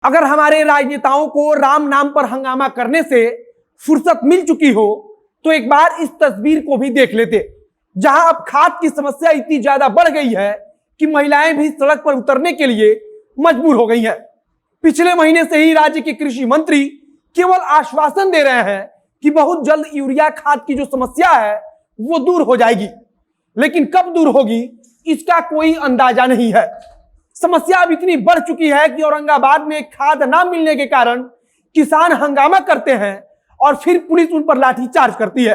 अगर हमारे राजनेताओं को राम नाम पर हंगामा करने से फुर्सत मिल चुकी हो तो एक बार इस तस्वीर को भी देख लेते, जहां अब खाद की समस्या इतनी ज्यादा बढ़ गई है कि महिलाएं भी सड़क पर उतरने के लिए मजबूर हो गई हैं। पिछले महीने से ही राज्य के कृषि मंत्री केवल आश्वासन दे रहे हैं कि बहुत जल्द यूरिया खाद की जो समस्या है वो दूर हो जाएगी, लेकिन कब दूर होगी इसका कोई अंदाजा नहीं है। समस्या अब इतनी बढ़ चुकी है कि औरंगाबाद में खाद न मिलने के कारण किसान हंगामा करते हैं और फिर पुलिस उन पर लाठीचार्ज करती है।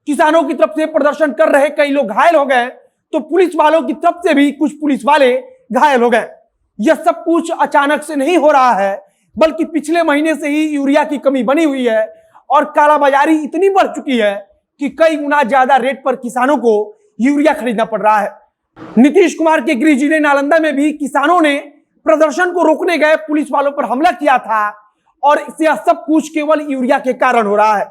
किसानों की तरफ से प्रदर्शन कर रहे कई लोग घायल हो गए तो पुलिस वालों की तरफ से भी कुछ पुलिस वाले घायल हो गए। यह सब कुछ अचानक से नहीं हो रहा है, बल्कि पिछले महीने से ही यूरिया की कमी बनी हुई है और कालाबाजारी इतनी बढ़ चुकी है कि कई गुना ज्यादा रेट पर किसानों को यूरिया खरीदना पड़ रहा है। नीतीश कुमार के गृह जिले नालंदा में भी किसानों ने प्रदर्शन को रोकने गए पुलिस वालों पर हमला किया था और यह सब कुछ केवल यूरिया के कारण हो रहा है।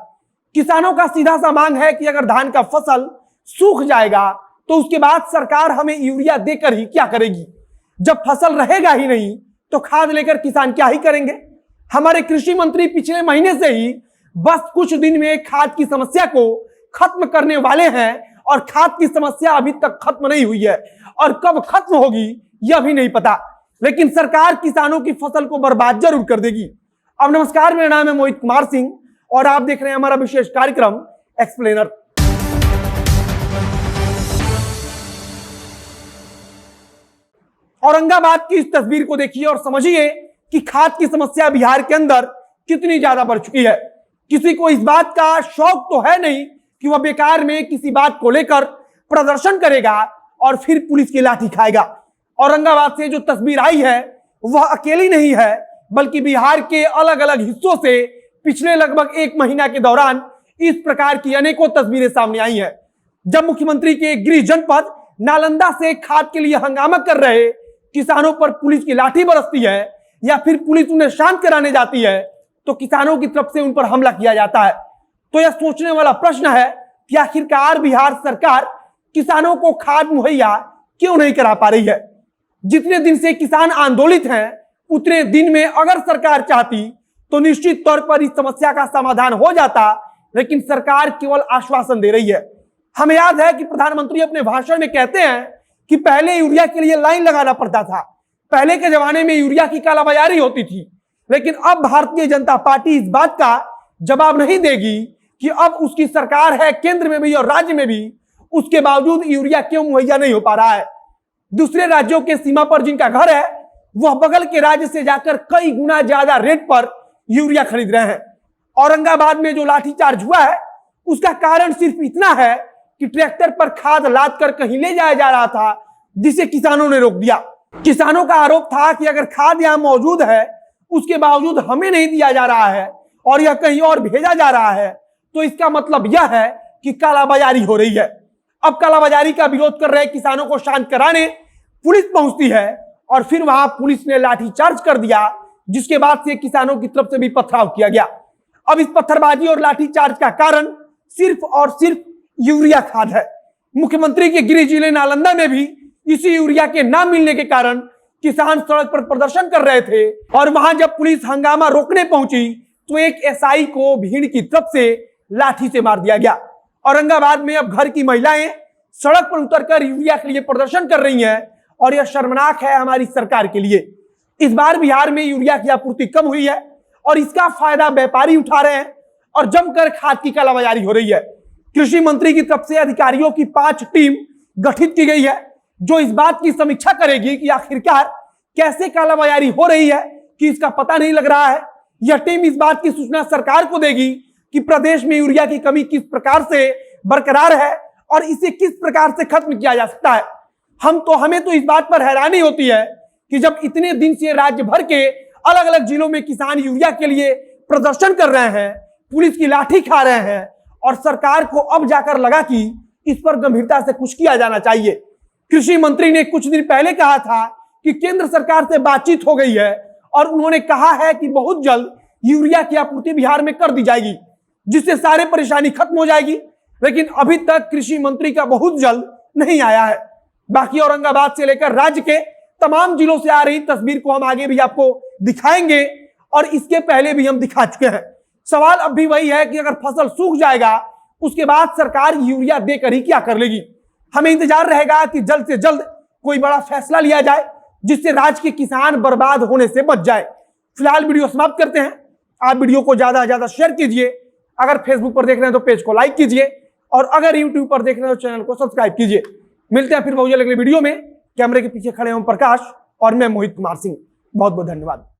किसानों का सीधा सा मांग है कि अगर धान का फसल सूख जाएगा तो उसके बाद सरकार हमें यूरिया देकर ही क्या करेगी। जब फसल रहेगा ही नहीं तो खाद लेकर किसान क्या ही करेंगे। हमारे कृषि मंत्री पिछले महीने से ही बस कुछ दिन में खाद की समस्या को खत्म करने वाले हैं और खाद की समस्या अभी तक खत्म नहीं हुई है और कब खत्म होगी यह भी नहीं पता, लेकिन सरकार किसानों की फसल को बर्बाद जरूर कर देगी। अब नमस्कार, मेरा नाम है मोहित कुमार सिंह और आप देख रहे हैं हमारा विशेष कार्यक्रम एक्सप्लेनर। औरंगाबाद की इस तस्वीर को देखिए और समझिए कि खाद की समस्या बिहार के अंदर कितनी ज्यादा बढ़ चुकी है। किसी को इस बात का शौक तो है नहीं कि वह बेकार में किसी बात को लेकर प्रदर्शन करेगा और फिर पुलिस की लाठी खाएगा। औरंगाबाद से जो तस्वीर आई है वह अकेली नहीं है, बल्कि बिहार के अलग अलग हिस्सों से पिछले लगभग एक महीना के दौरान इस प्रकार की अनेकों तस्वीरें सामने आई हैं। जब मुख्यमंत्री के गृह जनपद नालंदा से खाद के लिए हंगामा कर रहे किसानों पर पुलिस की लाठी बरसती है या फिर पुलिस उन्हें शांत कराने जाती है तो किसानों की तरफ से उन पर हमला किया जाता है। तो यह सोचने वाला प्रश्न है कि आखिरकार बिहार सरकार किसानों को खाद मुहैया क्यों नहीं करा पा रही है। जितने दिन से किसान आंदोलित हैं उतने दिन में अगर सरकार चाहती तो निश्चित तौर पर इस समस्या का समाधान हो जाता, लेकिन सरकार केवल आश्वासन दे रही है। हमें याद है कि प्रधानमंत्री अपने भाषण में कहते हैं कि पहले यूरिया के लिए लाइन लगाना पड़ता था, पहले के जमाने में यूरिया की कालाबाजारी होती थी, लेकिन अब भारतीय जनता पार्टी इस बात का जवाब नहीं देगी कि अब उसकी सरकार है केंद्र में भी और राज्य में भी, उसके बावजूद यूरिया क्यों मुहैया नहीं हो पा रहा है। दूसरे राज्यों के सीमा पर जिनका घर है वह बगल के राज्य से जाकर कई गुना ज्यादा रेट पर यूरिया खरीद रहे हैं। औरंगाबाद में जो लाठीचार्ज हुआ है उसका कारण सिर्फ इतना है कि ट्रैक्टर पर खाद लाद कर कहीं ले जाया जा रहा था, जिसे किसानों ने रोक दिया। किसानों का आरोप था कि अगर खाद यहां मौजूद है उसके बावजूद हमें नहीं दिया जा रहा है और यह कहीं और भेजा जा रहा है तो इसका मतलब यह है कि कालाबाजारी हो रही है। अब कालाबाजारी का विरोध कर रहे किसानों को शांत कराने पुलिस पहुंचती है और फिर वहां पुलिस ने लाठीचार्ज कर दिया, जिसके बाद से किसानों की तरफ से भी पथराव किया गया। अब इस पत्थरबाजी और लाठीचार्ज का कारण सिर्फ और सिर्फ यूरिया खाद है। मुख्यमंत्री के गृह जिले नालंदा में भी इसी यूरिया के न मिलने के कारण किसान सड़क पर प्रदर्शन कर रहे थे और वहां जब पुलिस हंगामा रोकने पहुंची तो एक एसआई को भीड़ की तरफ से लाठी से मार दिया गया। औरंगाबाद में अब घर की महिलाएं सड़क पर उतरकर यूरिया के लिए प्रदर्शन कर रही हैं और यह शर्मनाक है हमारी सरकार के लिए। इस बार बिहार में यूरिया की आपूर्ति कम हुई है और इसका फायदा व्यापारी उठा रहे हैं और जमकर खाद की कालाबाजारी हो रही है। कृषि मंत्री की तरफ से अधिकारियों की 5 टीम गठित की गई है जो इस बात की समीक्षा करेगी कि आखिरकार कैसे कालाबाजारी हो रही है कि इसका पता नहीं लग रहा है। यह टीम इस बात की सूचना सरकार को देगी कि प्रदेश में यूरिया की कमी किस प्रकार से बरकरार है और इसे किस प्रकार से खत्म किया जा सकता है। हमें तो इस बात पर हैरानी होती है कि जब इतने दिन से राज्य भर के अलग अलग जिलों में किसान यूरिया के लिए प्रदर्शन कर रहे हैं, पुलिस की लाठी खा रहे हैं और सरकार को अब जाकर लगा कि इस पर गंभीरता से कुछ किया जाना चाहिए। कृषि मंत्री ने कुछ दिन पहले कहा था कि केंद्र सरकार से बातचीत हो गई है और उन्होंने कहा है कि बहुत जल्द यूरिया की आपूर्ति बिहार में कर दी जाएगी, जिससे सारी परेशानी खत्म हो जाएगी, लेकिन अभी तक कृषि मंत्री का बहुत जल्द नहीं आया है। बाकी औरंगाबाद से लेकर राज्य के तमाम जिलों से आ रही तस्वीर को हम आगे भी आपको दिखाएंगे और इसके पहले भी हम दिखा चुके हैं। सवाल अब भी वही है कि अगर फसल सूख जाएगा उसके बाद सरकार यूरिया देकर ही क्या कर लेगी। हमें इंतजार रहेगा कि जल्द से जल्द कोई बड़ा फैसला लिया जाए जिससे राज्य के किसान बर्बाद होने से बच जाए। फिलहाल वीडियो समाप्त करते हैं। आप वीडियो को ज्यादा से ज्यादा शेयर कीजिए। अगर फेसबुक पर देख रहे हैं तो पेज को लाइक कीजिए और अगर यूट्यूब पर देख रहे हैं तो चैनल को सब्सक्राइब कीजिए। मिलते हैं फिर बहुत जल्द अगले वीडियो में। कैमरे के पीछे खड़े हैं ओम प्रकाश और मैं मोहित कुमार सिंह। बहुत बहुत धन्यवाद।